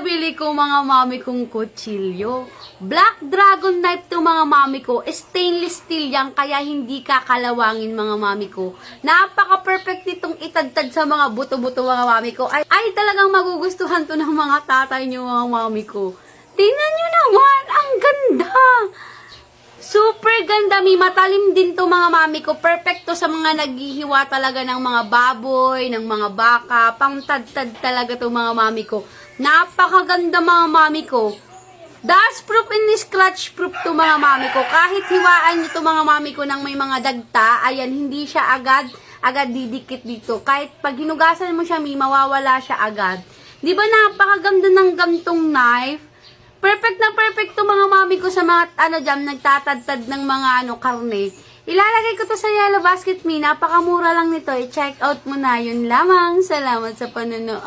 nabili ko mga mami kong kutsilyo. Black Dragon knife to mga mami ko. Stainless steel yan, kaya hindi kakalawangin mga mami ko. Napaka-perfect nitong itagtad sa mga buto-buto mga mami ko. Ay talagang magugustuhan to ng mga tatay nyo mga mami ko. Tingnan nyo naman, ang ganda! Super ganda, may matalim din to mga mami ko. Perfecto sa mga naghihiwa talaga ng mga baboy, ng mga baka. Pangtad-tad talaga to mga mami ko. Napakaganda mga mami ko. Dust proof and scratch proof to mga mami ko. Kahit hiwaan nyo to mga mami ko ng may mga dagta, ayan, hindi siya agad didikit dito. Kahit pag hinugasan mo siya, may mawawala siya agad. Di ba napakaganda ng gantong knife? Perfect na perfect to mga mami ko sa mga nagtatadtad ng mga karne. Ilalagay ko to sa yellow basket me. Napakamura lang nito. I-check out mo na. Yun lamang. Salamat sa panonood.